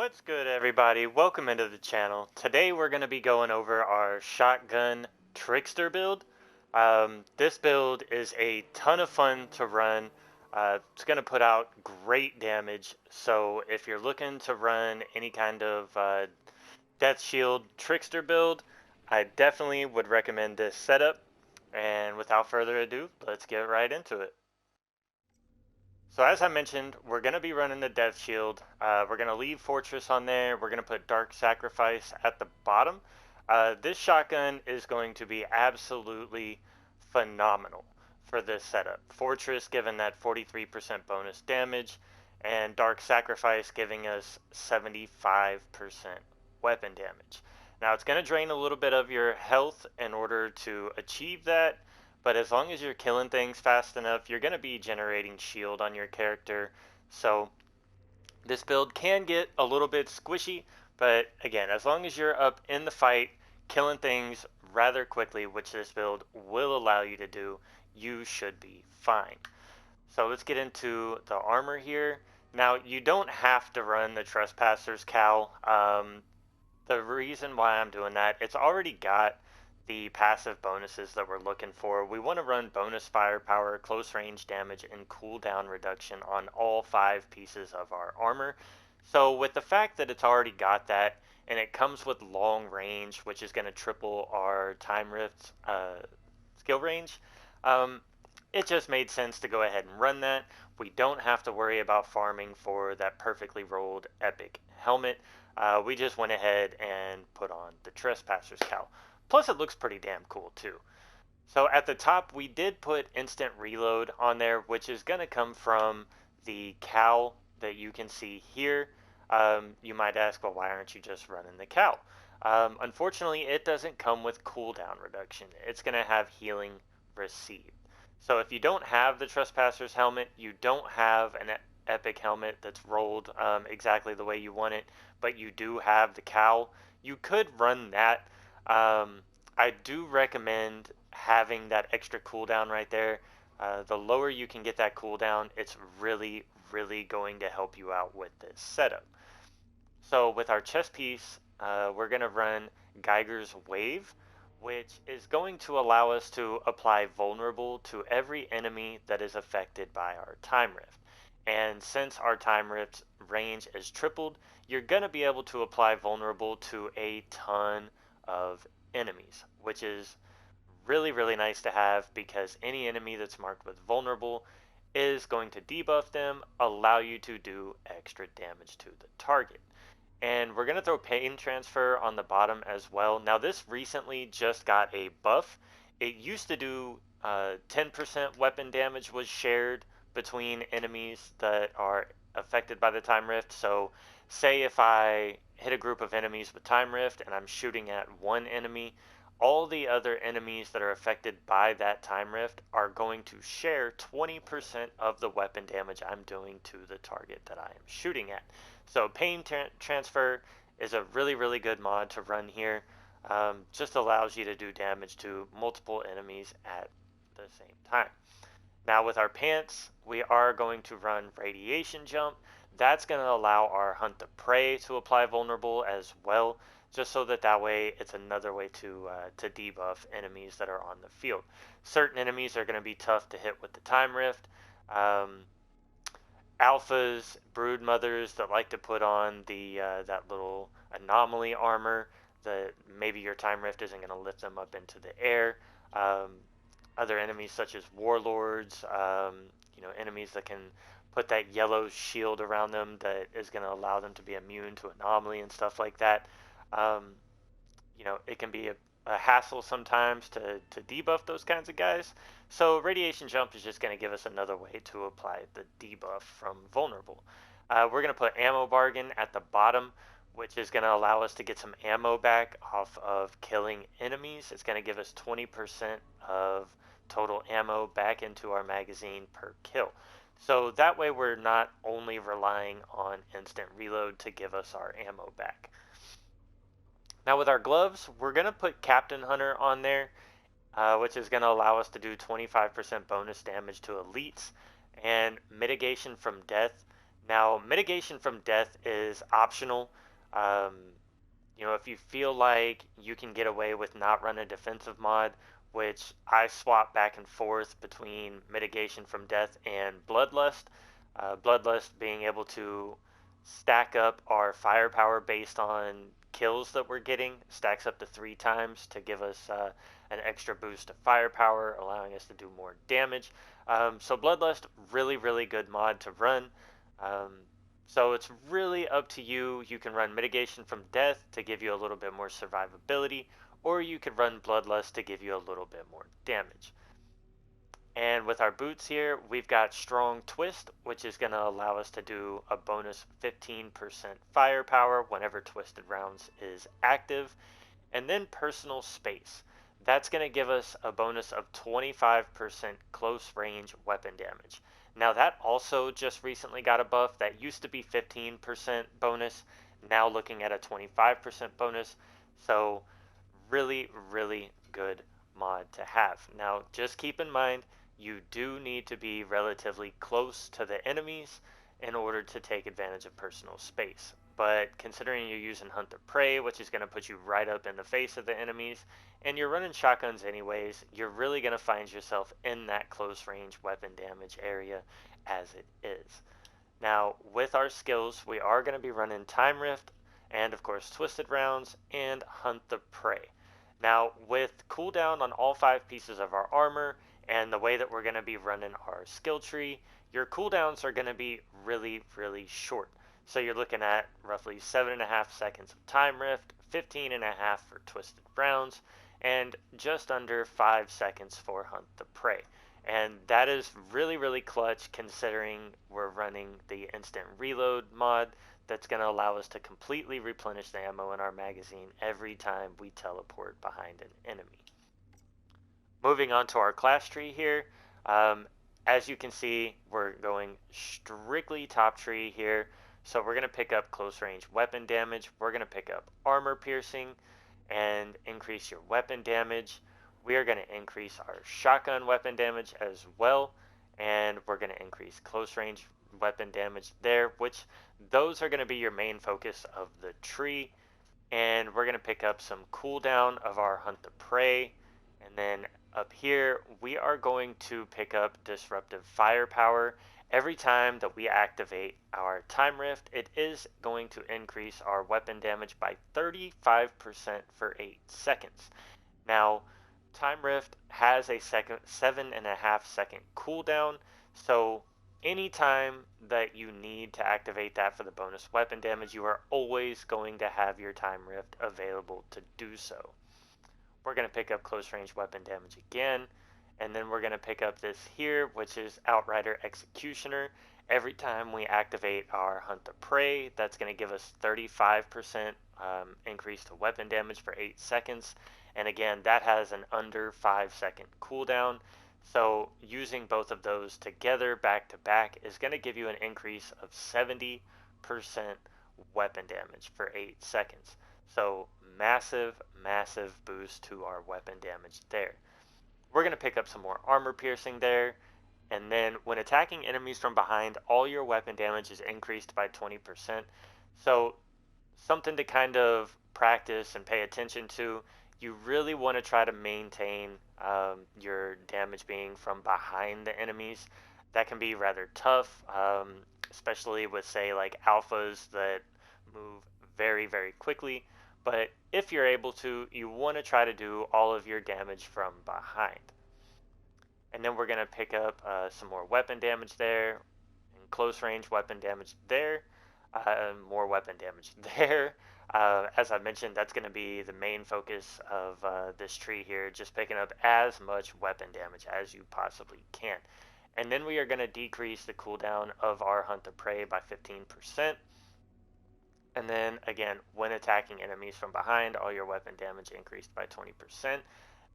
What's good, everybody? Welcome into the channel. Today we're going to be going over our shotgun trickster build. This build is a ton of fun to run. It's going to put out great damage, so if you're looking to run any kind of death shield trickster build, I definitely would recommend this setup. And without further ado, let's get right into it. So as I mentioned, we're going to be running the Death Shield. We're going to leave Fortress on there. We're going to put Dark Sacrifice at the bottom. This shotgun is going to be absolutely phenomenal for this setup. Fortress giving that 43% bonus damage, and Dark Sacrifice giving us 75% weapon damage. Now it's going to drain a little bit of your health in order to achieve that, but as long as you're killing things fast enough, you're going to be generating shield on your character. So this build can get a little bit squishy, but again, as long as you're up in the fight, killing things rather quickly, which this build will allow you to do, you should be fine. So let's get into the armor here. Now, you don't have to run the Trespasser's Cowl. The reason why I'm doing that, it's already got the passive bonuses that we're looking for. We want to run bonus firepower, close range damage, and cooldown reduction on all 5 pieces of our armor. So with the fact that it's already got that, and it comes with long range, which is going to triple our time rift skill range, it just made sense to go ahead and run that. We don't have to worry about farming for that perfectly rolled epic helmet. We just went ahead and put on the Trespasser's Cowl. Plus, it looks pretty damn cool, too. So at the top, we did put instant reload on there, which is going to come from the cowl that you can see here. You might ask, well, why aren't you just running the cowl? Unfortunately, it doesn't come with cooldown reduction. It's going to have healing received. So if you don't have the Trespasser's helmet, you don't have an epic helmet that's rolled exactly the way you want it, but you do have the cowl, you could run that. I do recommend having that extra cooldown right there. The lower you can get that cooldown, it's really, really going to help you out with this setup. So with our chest piece, we're going to run Geiger's Wave, which is going to allow us to apply vulnerable to every enemy that is affected by our time rift. And since our time rift range is tripled, you're going to be able to apply vulnerable to a ton of enemies, which is really, really nice to have, because any enemy that's marked with vulnerable is going to debuff them, allow you to do extra damage to the target. And we're going to throw pain transfer on the bottom as well. Now this recently just got a buff. It used to do 10% weapon damage was shared between enemies that are affected by the time rift. So say if I hit a group of enemies with time rift and I'm shooting at one enemy, all the other enemies that are affected by that time rift are going to share 20% of the weapon damage I'm doing to the target that I am shooting at. So pain transfer is a really, really good mod to run here. Just allows you to do damage to multiple enemies at the same time. Now with our pants, we are going to run Radiation Jump. That's going to allow our Hunt the Prey to apply vulnerable as well, just so that way it's another way to debuff enemies that are on the field. Certain enemies are going to be tough to hit with the time rift. Alphas, brood mothers that like to put on the that little anomaly armor, that maybe your time rift isn't going to lift them up into the air. Other enemies such as warlords, enemies that can put that yellow shield around them that is going to allow them to be immune to anomaly and stuff like that. It can be a hassle sometimes to debuff those kinds of guys. So Radiation Jump is just going to give us another way to apply the debuff from vulnerable. We're going to put Ammo Bargain at the bottom, which is going to allow us to get some ammo back off of killing enemies. It's going to give us 20% of total ammo back into our magazine per kill. So that way we're not only relying on instant reload to give us our ammo back. Now with our gloves, we're going to put Captain Hunter on there, which is going to allow us to do 25% bonus damage to elites, and mitigation from death. Now, mitigation from death is optional. Um, if you feel like you can get away with not running a defensive mod, which I swap back and forth between mitigation from death and bloodlust, bloodlust being able to stack up our firepower based on kills that we're getting, stacks up to 3 times to give us an extra boost of firepower, allowing us to do more damage. So bloodlust, really, really good mod to run. Um, so it's really up to you. You can run mitigation from death to give you a little bit more survivability, or you could run bloodlust to give you a little bit more damage. And with our boots here, we've got strong twist, which is going to allow us to do a bonus 15% firepower whenever twisted rounds is active. And then personal space. That's going to give us a bonus of 25% close range weapon damage. Now that also just recently got a buff. That used to be 15% bonus, now looking at a 25% bonus. So really, really good mod to have. Now just keep in mind, you do need to be relatively close to the enemies in order to take advantage of personal space. But considering you're using Hunt the Prey, which is going to put you right up in the face of the enemies, and you're running shotguns anyways, you're really going to find yourself in that close range weapon damage area as it is. Now, with our skills, we are going to be running Time Rift, and of course Twisted Rounds, and Hunt the Prey. Now, with cooldown on all 5 pieces of our armor, and the way that we're going to be running our skill tree, your cooldowns are going to be really, really short. So you're looking at roughly 7.5 seconds of Time Rift, 15.5 for Twisted Rounds, and just under 5 seconds for Hunt the Prey. And that is really, really clutch considering we're running the instant reload mod that's going to allow us to completely replenish the ammo in our magazine every time we teleport behind an enemy. Moving on to our class tree here, as you can see, we're going strictly top tree here. So we're going to pick up close range weapon damage. We're going to pick up armor piercing and increase your weapon damage. We are going to increase our shotgun weapon damage as well. And we're going to increase close range weapon damage there, which those are going to be your main focus of the tree. And we're going to pick up some cooldown of our Hunt the Prey. And then up here, we are going to pick up Disruptive Firepower. Every time that we activate our Time Rift, it is going to increase our weapon damage by 35% for 8 seconds. Now, Time Rift has a 7.5 second cooldown, so anytime that you need to activate that for the bonus weapon damage, you are always going to have your Time Rift available to do so. We're going to pick up close range weapon damage again, and then we're going to pick up this here, which is Outrider Executioner. Every time we activate our Hunt the Prey, that's going to give us 35% increase to weapon damage for 8 seconds. And again, that has an under 5 second cooldown. So using both of those together back to back is going to give you an increase of 70% weapon damage for 8 seconds. So massive, massive boost to our weapon damage there. We're going to pick up some more armor piercing there. And then when attacking enemies from behind, all your weapon damage is increased by 20%. So something to kind of practice and pay attention to. You really want to try to maintain your damage being from behind the enemies. That can be rather tough, especially with, say, like alphas that move very, very quickly. But if you're able to, you want to try to do all of your damage from behind. And then we're going to pick up some more weapon damage there, and close range weapon damage there, more weapon damage there. As I mentioned, that's going to be the main focus of this tree here, just picking up as much weapon damage as you possibly can. And then we are going to decrease the cooldown of our Hunt the Prey by 15%. And then again, when attacking enemies from behind, all your weapon damage increased by 20%.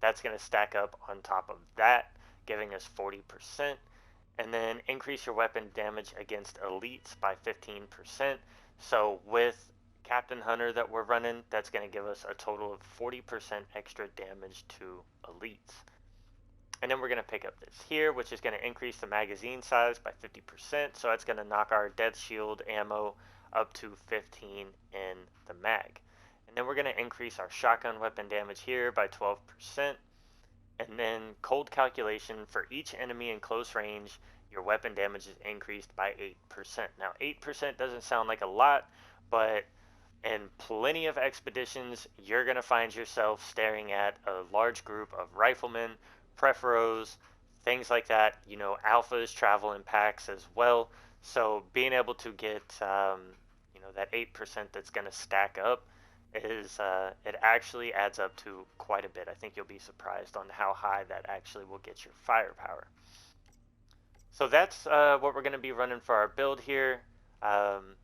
That's going to stack up on top of that, giving us 40%. And then increase your weapon damage against elites by 15%. So with Captain Hunter that we're running, that's going to give us a total of 40% extra damage to elites. And then we're going to pick up this here, which is going to increase the magazine size by 50%. So that's going to knock our death shield ammo up to 15 in the mag. And then we're going to increase our shotgun weapon damage here by 12%. And then cold calculation for each enemy in close range, your weapon damage is increased by 8%. Now 8% doesn't sound like a lot, but in plenty of expeditions, you're going to find yourself staring at a large group of riflemen, preferos, things like that. You know, alphas travel in packs as well. So being able to get, that 8% that's going to stack up is, it actually adds up to quite a bit. I think you'll be surprised on how high that actually will get your firepower. So that's what we're going to be running for our build here. Um,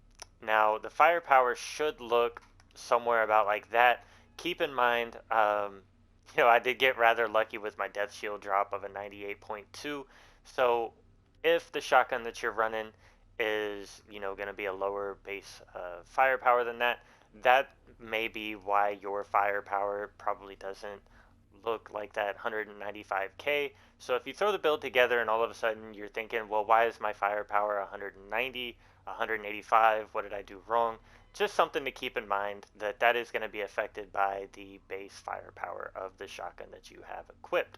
Now, the firepower should look somewhere about like that. Keep in mind, I did get rather lucky with my death shield drop of a 98.2. So if the shotgun that you're running is, going to be a lower base firepower than that, that may be why your firepower probably doesn't look like that 195k. So if you throw the build together and all of a sudden you're thinking, well, why is my firepower 190, 185? What did I do wrong? Just something to keep in mind that that is going to be affected by the base firepower of the shotgun that you have equipped.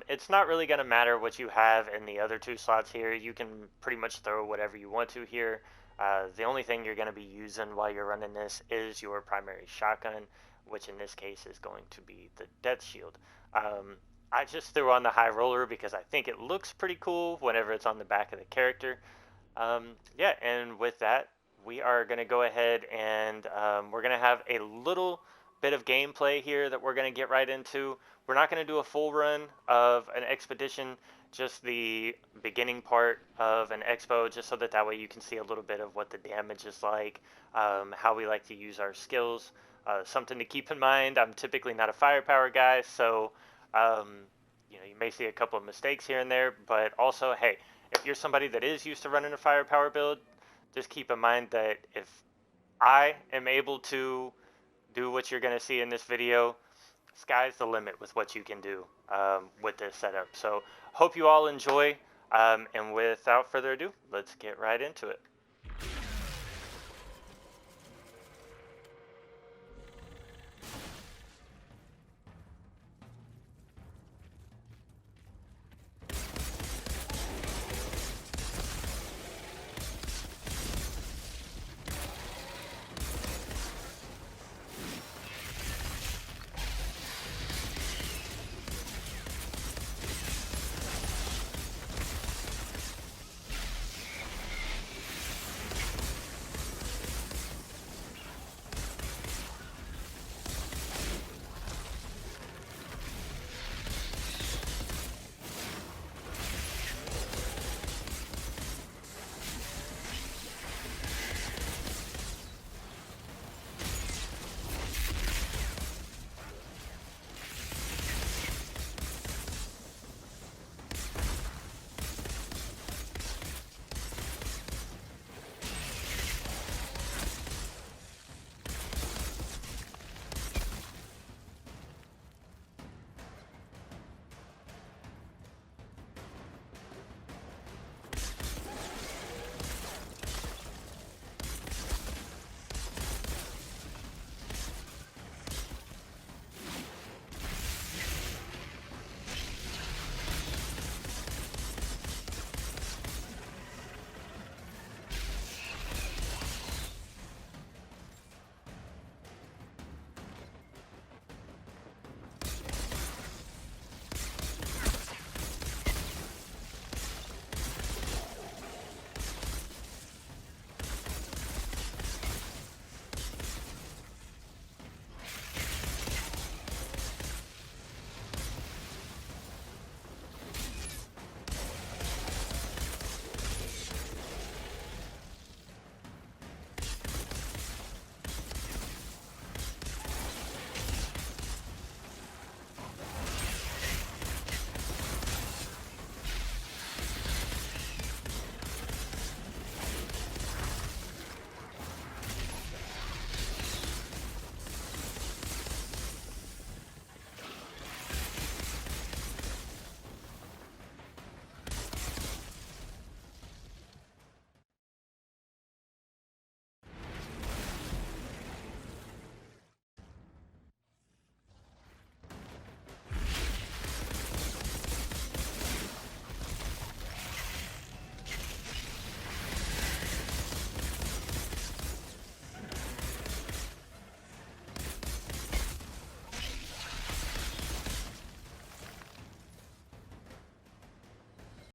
It's not really going to matter what you have in the other two slots here. You can pretty much throw whatever you want to here. The only thing you're going to be using while you're running this is your primary shotgun, which in this case is going to be the death shield. I just threw on the high roller because I think it looks pretty cool whenever it's on the back of the character. Yeah, and with that, we are going to go ahead and we're going to have a little bit of gameplay here that we're going to get right into. We're not going to do a full run of an expedition, just the beginning part of an expo, just so that way you can see a little bit of what the damage is like, how we like to use our skills. Something to keep in mind, I'm typically not a firepower guy, so you may see a couple of mistakes here and there, but also, hey, if you're somebody that is used to running a firepower build, just keep in mind that if I am able to do what you're going to see in this video, sky's the limit with what you can do with this setup. So hope you all enjoy, and without further ado, let's get right into it.